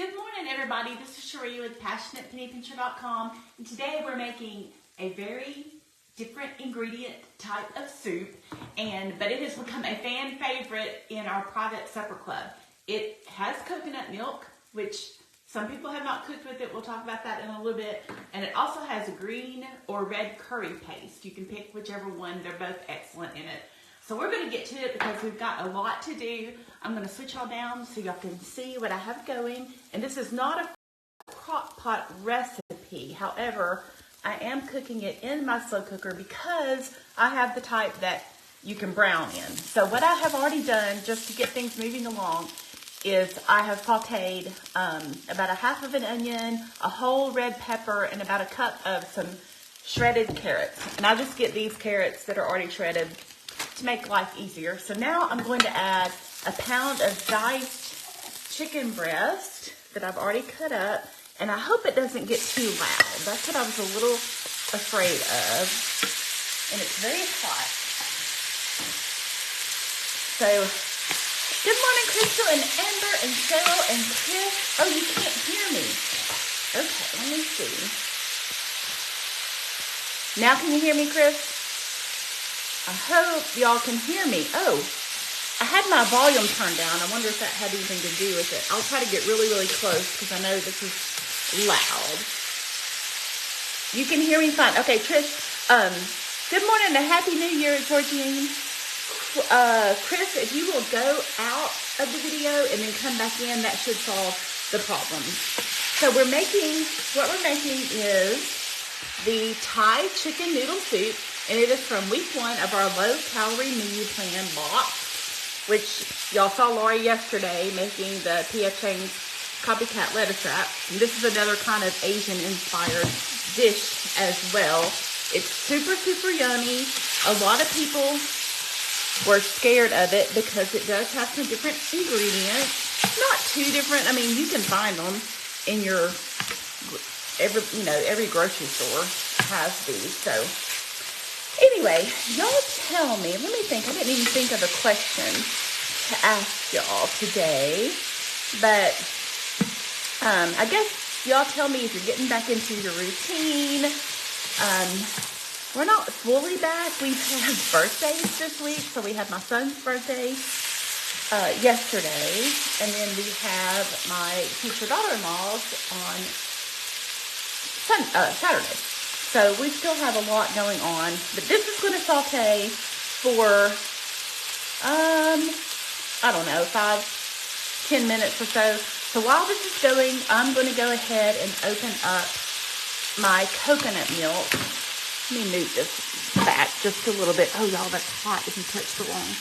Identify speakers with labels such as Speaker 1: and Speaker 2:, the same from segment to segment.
Speaker 1: Good morning, everybody. This is Cherie with PassionatePennyPincher.com, and today we're making a very different ingredient type of soup, but it has become a fan favorite in our private supper club. It has coconut milk, which some people have not cooked with it. We'll talk about that in a little bit. And it also has a green or red curry paste. You can pick whichever one. They're both excellent in it. So we're going to get to it because we've got a lot to do. I'm going to switch y'all down so y'all can see what I have going. And this is not a crock pot recipe. However, I am cooking it in my slow cooker because I have the type that you can brown in. So what I have already done just to get things moving along is I have sauteed about a half of an onion, a whole red pepper, and about a cup of some shredded carrots. And I just get these carrots that are already shredded to make life easier. So now I'm going to add a pound of diced chicken breast that I've already cut up, and I hope it doesn't get too loud. That's what I was a little afraid of, and it's very hot. So, good morning, Crystal and Amber and Cheryl and Chris. Oh, you can't hear me. Okay, let me see. Now can you hear me, Chris? I hope y'all can hear me. Oh, I had my volume turned down. I wonder if that had anything to do with it. I'll try to get really, really close because I know this is loud. You can hear me fine. Okay, Trish, good morning and Happy New Year, Georgine. Chris, if you will go out of the video and then come back in, that should solve the problem. So what we're making is the Thai chicken noodle soup, and it is from week 1 of our low-calorie menu plan box, which y'all saw Lori yesterday making the P.F. Chang's copycat lettuce wrap. And this is another kind of Asian-inspired dish as well. It's super, super yummy. A lot of people were scared of it because it does have some different ingredients. Not too different. I mean, you can find them in your every grocery store has these. So anyway, y'all tell me, let me think. I didn't even think of a question to ask y'all today, but I guess y'all tell me if you're getting back into your routine. We're not fully back. We've had birthdays this week. So we had my son's birthday yesterday, and then we have my future daughter-in-law's on Saturday. So we still have a lot going on, but this is going to saute for, I don't know, 5-10 minutes or so. So while this is going, I'm going to go ahead and open up my coconut milk. Let me move this back just a little bit. Oh, y'all, that's hot if you touch the wrong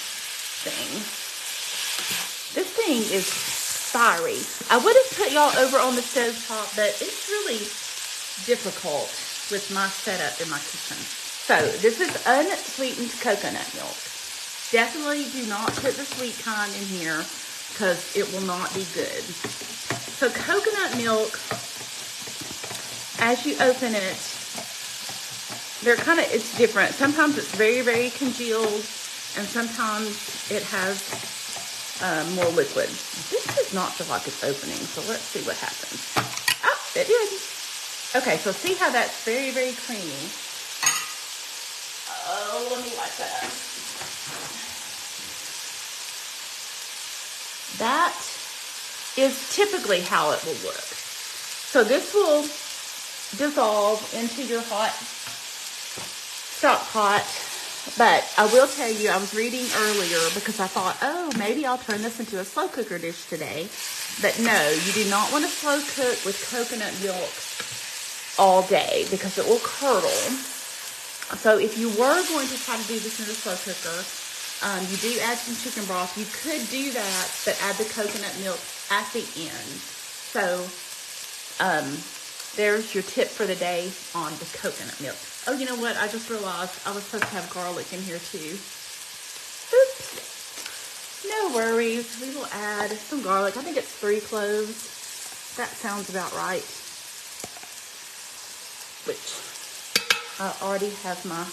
Speaker 1: thing. This thing is fiery. I would have put y'all over on the stove top, but it's really difficult with my setup in my kitchen. So this is unsweetened coconut milk. Definitely do not put the sweet kind in here because it will not be good. So coconut milk, as you open it, it's different. Sometimes it's very, very congealed, and sometimes it has more liquid. This does not feel like it's opening, so let's see what happens. Oh, it did. Okay, so see how that's very, very creamy. Oh, let me watch that. That is typically how it will work. So this will dissolve into your hot stock pot, but I will tell you, I was reading earlier because I thought, oh, maybe I'll turn this into a slow cooker dish today. But no, you do not want to slow cook with coconut milk all day because it will curdle. So if you were going to try to do this in a slow cooker, you do add some chicken broth. You could do that, but add the coconut milk at the end. So there's your tip for the day on the coconut milk. Oh, you know what? I just realized I was supposed to have garlic in here too. Oops. No worries. We will add some garlic. I think it's 3 cloves. That sounds about right. Which I already have my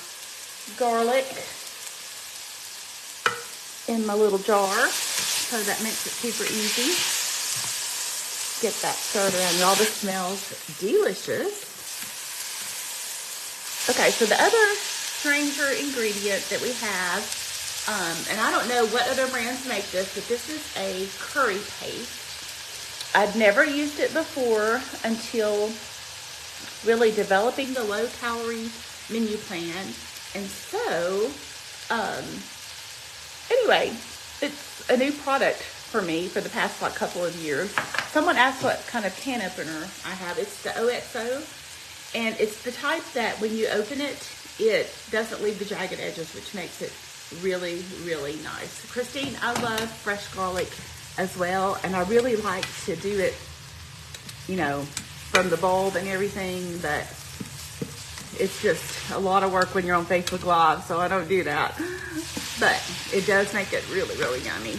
Speaker 1: garlic in my little jar, so that makes it super easy. get that stirred around. Y'all, this smells delicious. Okay, so the other stranger ingredient that we have, and I don't know what other brands make this, but this is a curry paste. I'd never used it before until really developing the low-calorie menu plan. And so, anyway, it's a new product for me for the past couple of years. Someone asked what kind of can opener I have. It's the OXO, and it's the type that when you open it, it doesn't leave the jagged edges, which makes it really, really nice. Christine, I love fresh garlic as well, and I really like to do it, you know, from the bulb and everything, but it's just a lot of work when you're on Facebook Live, so I don't do that. But it does make it really, really yummy.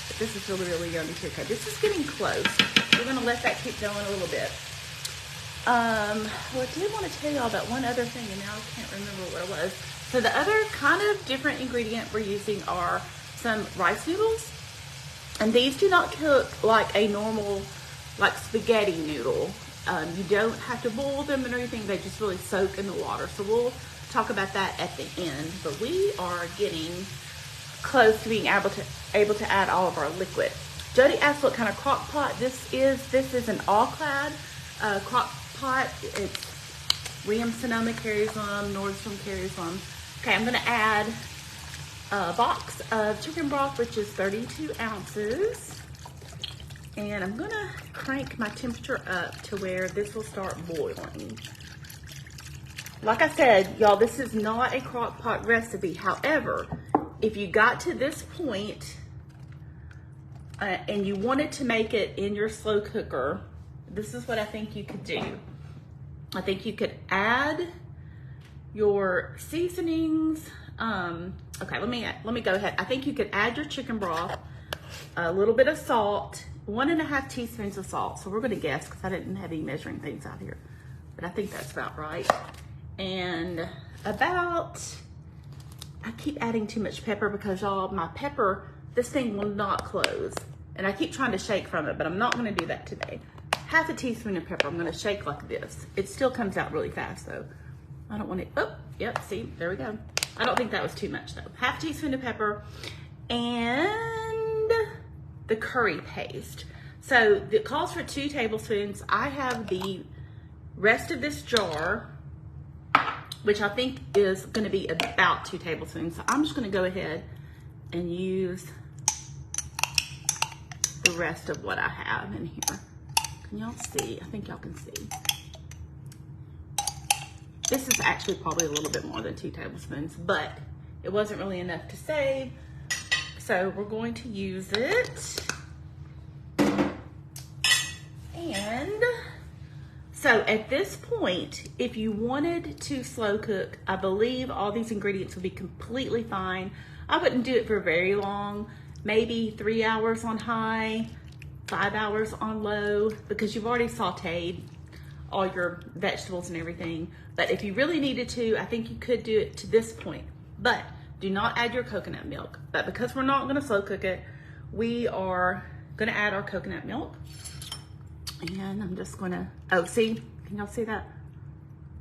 Speaker 1: But this is really, really yummy too. Okay, this is getting close. We're gonna let that keep going a little bit. Well, I did want to tell y'all about one other thing, and now I can't remember what it was. So the other kind of different ingredient we're using are some rice noodles. And these do not cook like a normal, like spaghetti noodle. You don't have to boil them and everything. They just really soak in the water. So we'll talk about that at the end. But we are getting close to being able to add all of our liquid. Jody asked what kind of crock pot this is. This is an all-clad crock pot. It's Williams-Sonoma carries them, Nordstrom carries them. Okay, I'm gonna add a box of chicken broth, which is 32 ounces. And I'm gonna crank my temperature up to where this will start boiling. Like I said, y'all, this is not a crock pot recipe. However, if you got to this point and you wanted to make it in your slow cooker, this is what I think you could do. I think you could add your seasonings. Okay, let me go ahead. I think you could add your chicken broth, a little bit of salt, 1.5 teaspoons of salt. So we're gonna guess because I didn't have any measuring things out here, but I think that's about right. And about, I keep adding too much pepper because y'all, my pepper, this thing will not close. And I keep trying to shake from it, but I'm not gonna do that today. 1/2 teaspoon of pepper, I'm gonna shake like this. It still comes out really fast though. I don't want it, oh, yep, see, there we go. I don't think that was too much though. 1/2 teaspoon of pepper and the curry paste. So it calls for 2 tablespoons. I have the rest of this jar, which I think is gonna be about 2 tablespoons. So I'm just gonna go ahead and use the rest of what I have in here. Can y'all see? I think y'all can see. This is actually probably a little bit more than 2 tablespoons, but it wasn't really enough to save. So we're going to use it. And so at this point, if you wanted to slow cook, I believe all these ingredients would be completely fine. I wouldn't do it for very long, maybe 3 hours on high, 5 hours on low, because you've already sauteed all your vegetables and everything. But if you really needed to, I think you could do it to this point. But do not add your coconut milk. But because we're not gonna slow cook it, we are gonna add our coconut milk. And I'm just gonna, oh, see, can y'all see that?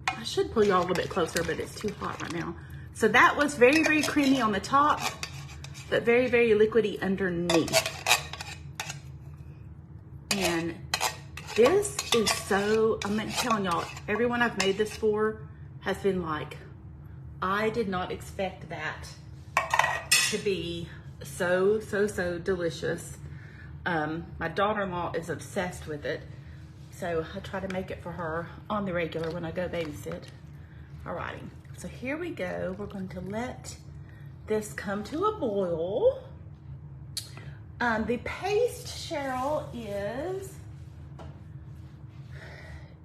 Speaker 1: I should pull y'all a little bit closer, but it's too hot right now. So that was very, very creamy on the top, but very, very liquidy underneath. And this is so, I'm telling y'all, everyone I've made this for has been like, I did not expect that to be so, so, so delicious. My daughter-in-law is obsessed with it, so I try to make it for her on the regular when I go babysit. Alrighty, so here we go. We're going to let this come to a boil. The paste, Cheryl, is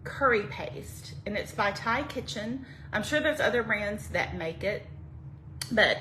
Speaker 1: curry paste, and it's by Thai Kitchen. I'm sure there's other brands that make it, but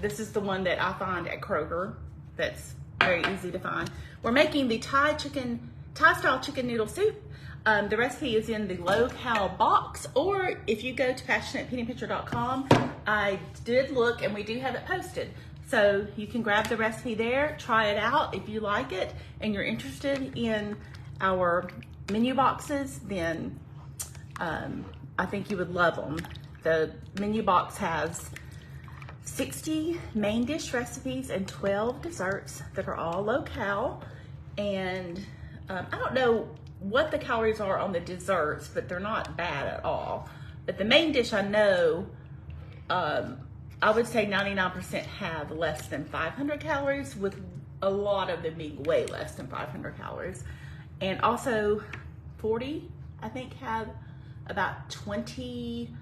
Speaker 1: this is the one that I find at Kroger that's very easy to find. We're making the Thai style chicken noodle soup. The recipe is in the low-cal box, or if you go to passionatepettypincher.com, I did look and we do have it posted. So you can grab the recipe there, try it out. If you like it and you're interested in our menu boxes, then I think you would love them. The menu box has 60 main dish recipes and 12 desserts that are all low-cal. And I don't know what the calories are on the desserts, but they're not bad at all. But the main dish, I know, I would say 99% have less than 500 calories, with a lot of them being way less than 500 calories. And also 40, I think, have about 20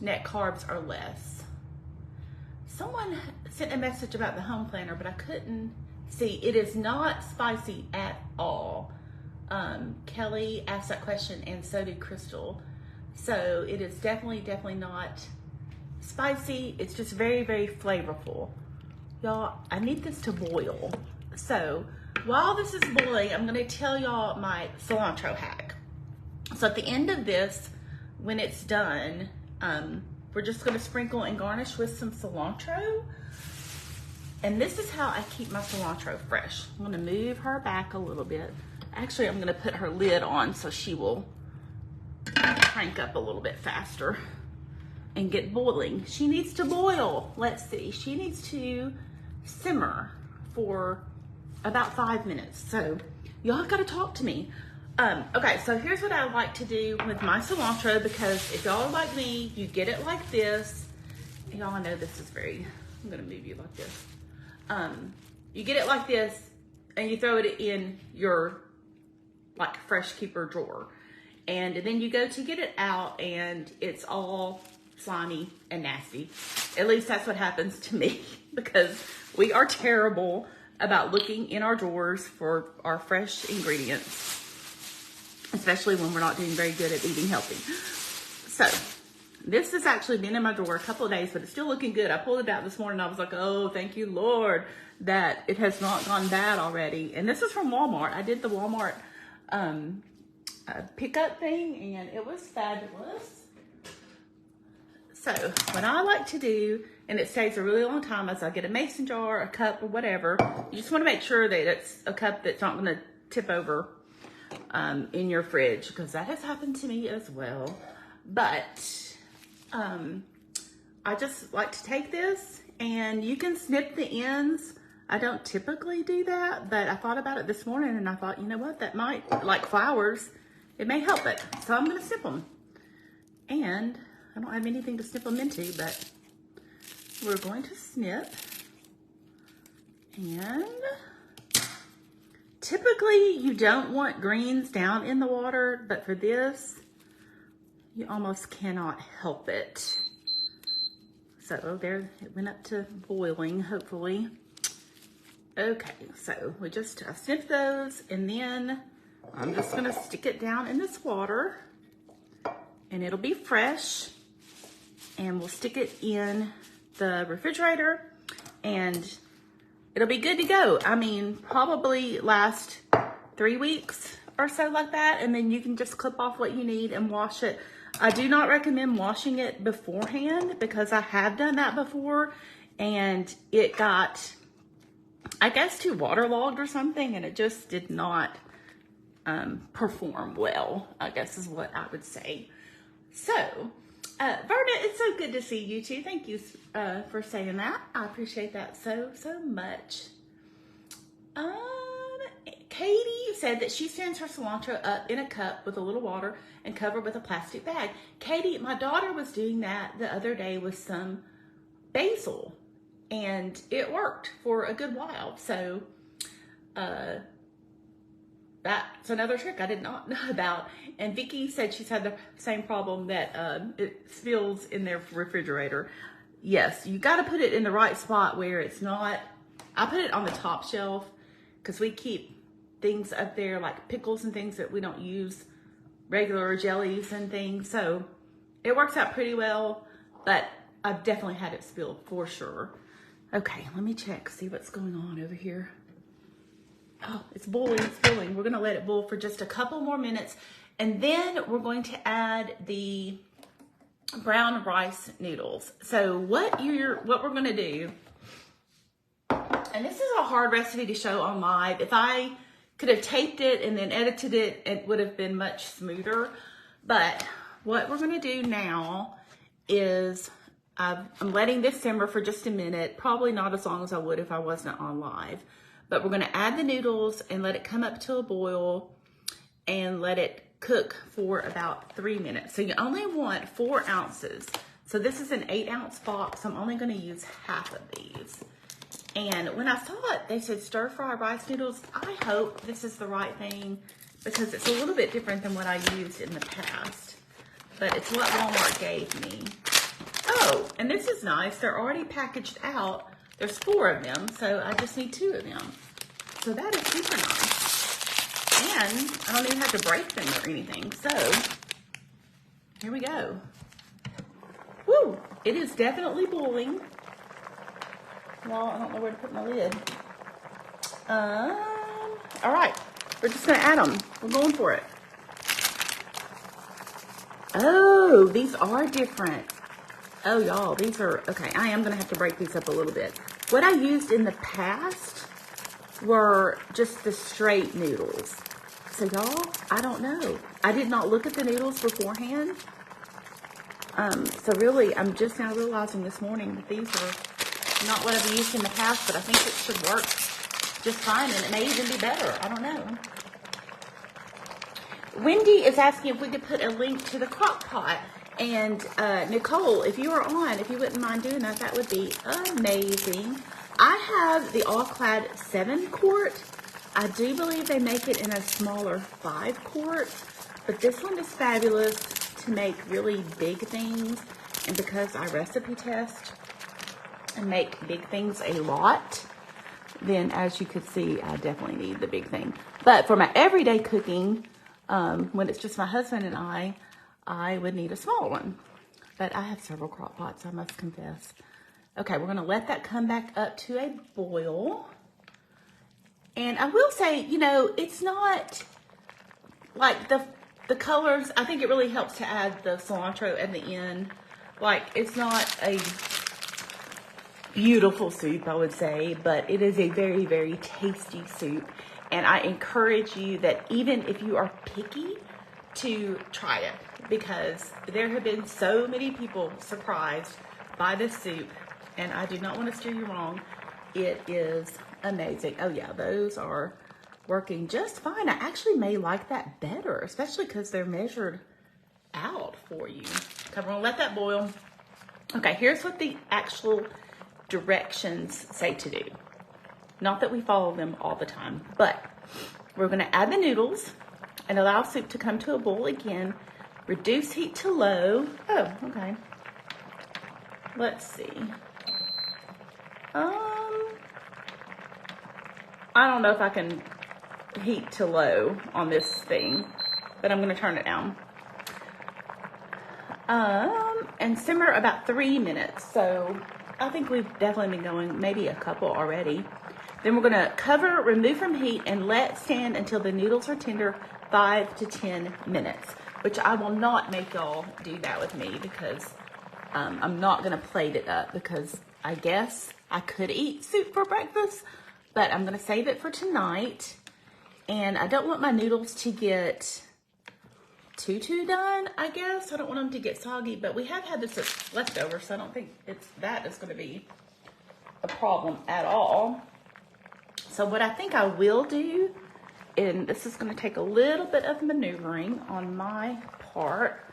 Speaker 1: net carbs or less. Someone sent a message about the home planner, but I couldn't see. It is not spicy at all. Kelly asked that question, and so did Crystal. So it is definitely not spicy. It's just very, very flavorful. Y'all, I need this to boil. So while this is boiling, I'm gonna tell y'all my cilantro hack. So at the end of this, when it's done, we're just gonna sprinkle and garnish with some cilantro. And this is how I keep my cilantro fresh. I'm gonna move her back a little bit. Actually, I'm gonna put her lid on so she will crank up a little bit faster and get boiling. She needs to boil. Let's see, she needs to simmer for about 5 minutes. So y'all gotta talk to me. Okay, so here's what I like to do with my cilantro, because if y'all are like me, you get it like this. Y'all know this is very, I'm gonna move you like this. You get it like this and you throw it in your like fresh keeper drawer. And then you go to get it out and it's all slimy and nasty. At least that's what happens to me, because we are terrible about looking in our drawers for our fresh ingredients, especially when we're not doing very good at eating healthy. So this has actually been in my drawer a couple of days, but it's still looking good. I pulled it out this morning. I was like, oh, thank you, Lord, that it has not gone bad already. And this is from Walmart. I did the Walmart pickup thing, and it was fabulous. So what I like to do, and it stays a really long time, is I get a mason jar, a cup, or whatever. You just want to make sure that it's a cup that's not going to tip over in your fridge, because that has happened to me as well. But I just like to take this, and you can snip the ends. I don't typically do that, but I thought about it this morning, and I thought, you know what, that might, like flowers, it may help it. So I'm going to snip them. And I don't have anything to snip them into, but we're going to snip. And typically you don't want greens down in the water, but for this, you almost cannot help it. So there, it went up to boiling, hopefully. Okay, so we just snip those, and then I'm just gonna stick it down in this water, and it'll be fresh, and we'll stick it in the refrigerator, and it'll be good to go. I mean, probably last 3 weeks or so, like that, and then you can just clip off what you need and wash it. I do not recommend washing it beforehand, because I have done that before, and it got, I guess, too waterlogged or something, and it just did not perform well, I guess is what I would say. So, Verna, it's so good to see you too. Thank you for saying that. I appreciate that so much. Katie said that she sends her cilantro up in a cup with a little water and covered with a plastic bag. Katie, my daughter was doing that the other day with some basil, and it worked for a good while. So that's another trick I did not know about. And Vicky said she's had the same problem, that it spills in their refrigerator. Yes, you got to put it in the right spot where it's not. I put it on the top shelf, because we keep things up there like pickles and things that we don't use, regular jellies and things. So it works out pretty well, but I've definitely had it spilled for sure. Okay, let me check, see what's going on over here. Oh, it's boiling, it's boiling. We're gonna let it boil for just a couple more minutes, and then we're going to add the brown rice noodles. So what we're gonna do, and this is a hard recipe to show on live. If I could have taped it and then edited it, it would have been much smoother. But what we're gonna do now is I'm letting this simmer for just a minute, probably not as long as I would if I wasn't on live. But we're gonna add the noodles and let it come up to a boil and let it cook for about 3 minutes. So you only want 4 ounces. So this is an 8-ounce box. I'm only gonna use half of these. And when I saw it, they said stir fry rice noodles. I hope this is the right thing because it's a little bit different than what I used in the past. But it's what Walmart gave me. Oh, and this is nice. They're already packaged out. There's 4 of them, so I just need 2 of them. So that is super nice. And I don't even have to break them or anything. So here we go. Woo! It is definitely boiling. Well, I don't know where to put my lid. All right, we're just gonna add them. We're going for it. Oh, these are different. Oh, y'all, these are, okay, I am gonna have to break these up a little bit. What I used in the past were just the straight noodles. So y'all, I don't know. I did not look at the noodles beforehand. So really, I'm just now realizing this morning that these are not what I've used in the past, but I think it should work just fine, and it may even be better. I don't know. Wendy is asking if we could put a link to the crock pot. And Nicole, if you are on, if you wouldn't mind doing that, that would be amazing. I have the All-Clad 7-quart. I do believe they make it in a smaller 5-quart, but this one is fabulous to make really big things. And because I recipe test and make big things a lot, then as you could see, I definitely need the big thing. But for my everyday cooking, when it's just my husband and I would need a small one. But I have several crock pots, I must confess. Okay, we're gonna let that come back up to a boil. And I will say, you know, it's not like the colors. I think it really helps to add the cilantro at the end. Like, it's not a beautiful soup, I would say, but it is a very, very tasty soup. And I encourage you that even if you are picky, to try it, because there have been so many people surprised by this soup, and I do not want to steer you wrong. It is amazing. Oh yeah, those are working just fine. I actually may like that better, especially because they're measured out for you. Okay, we're gonna let that boil. Okay, here's what the actual directions say to do. Not that we follow them all the time, but we're gonna add the noodles and allow soup to come to a boil again. Reduce heat to low. Oh, okay. Let's see. I don't know if I can heat to low on this thing, but I'm gonna turn it down. And simmer about 3 minutes. So I think we've definitely been going maybe a couple already. Then we're gonna cover, remove from heat, and let stand until the noodles are tender, 5 to 10 minutes, which I will not make y'all do that with me, because I'm not gonna plate it up, because I guess I could eat soup for breakfast, but I'm gonna save it for tonight. And I don't want my noodles to get too done, I guess. I don't want them to get soggy, but we have had this as leftover, so I don't think that is gonna be a problem at all. So what I think I will do, and this is gonna take a little bit of maneuvering on my part.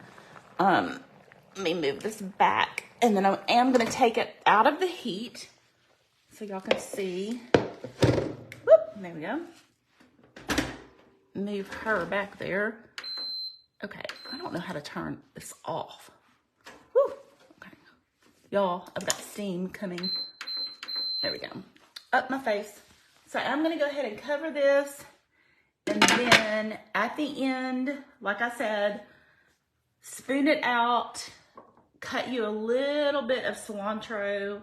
Speaker 1: Let me move this back, and then I am gonna take it out of the heat so y'all can see. Whoop, there we go. Move her back there. Okay, I don't know how to turn this off. Whew, okay. Y'all, I've got steam coming. There we go. Up my face. So I'm gonna go ahead and cover this. And then at the end, like I said, spoon it out, cut you a little bit of cilantro,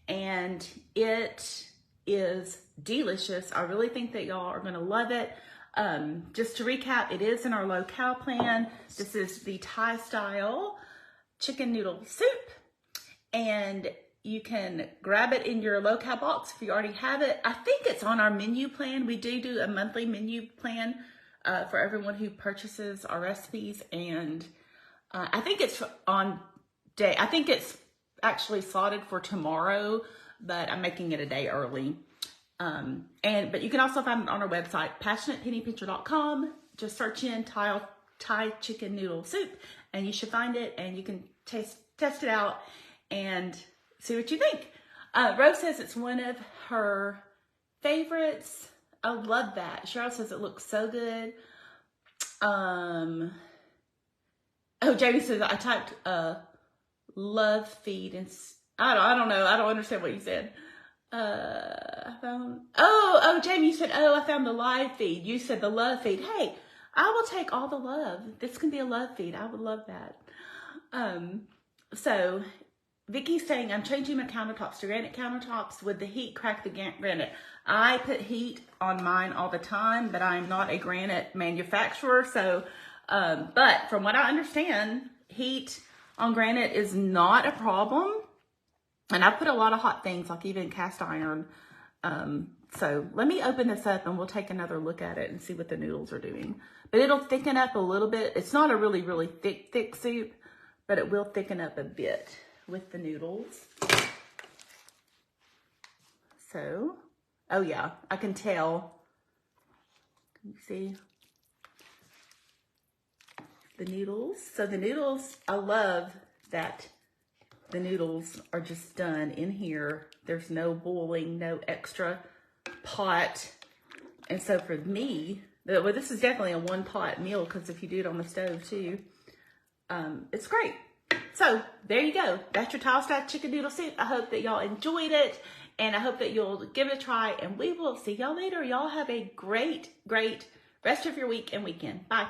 Speaker 1: and it is delicious. I really think that y'all are gonna love it. Just to recap, it is in our low-cal plan. This is the Thai style chicken noodle soup, and you can grab it in your low-cal box if you already have it. I think it's on our menu plan. We do a monthly menu plan for everyone who purchases our recipes, and I think it's I think it's actually slotted for tomorrow, but I'm making it a day early. But you can also find it on our website, passionatepennypincher.com. Just search in Thai chicken noodle soup, and you should find it, and you can test it out and see what you think. Rose says it's one of her favorites. I love that. Cheryl says it looks so good. Oh, Jamie says I typed love feed, and I don't know. I don't understand what you said. I found, Jamie, you said, I found the live feed. You said the love feed. Hey, I will take all the love. This can be a love feed. I would love that. So Vicky's saying, I'm changing my countertops to granite countertops. Would the heat crack the granite? I put heat on mine all the time, but I'm not a granite manufacturer. So, but from what I understand, heat on granite is not a problem. And I put a lot of hot things, like even cast iron. So let me open this up and we'll take another look at it and see what the noodles are doing. But it'll thicken up a little bit. It's not a really, really thick soup, but it will thicken up a bit with the noodles. So, oh yeah, I can tell. Can you see the noodles? So the noodles, I love that the noodles are just done in here. There's no boiling, no extra pot. And so for me, well, this is definitely a one pot meal, because if you do it on the stove too, it's great. So there you go. That's your tile stack chicken noodle soup. I hope that y'all enjoyed it, and I hope that you'll give it a try, and we will see y'all later. Y'all have a great rest of your week and weekend. Bye.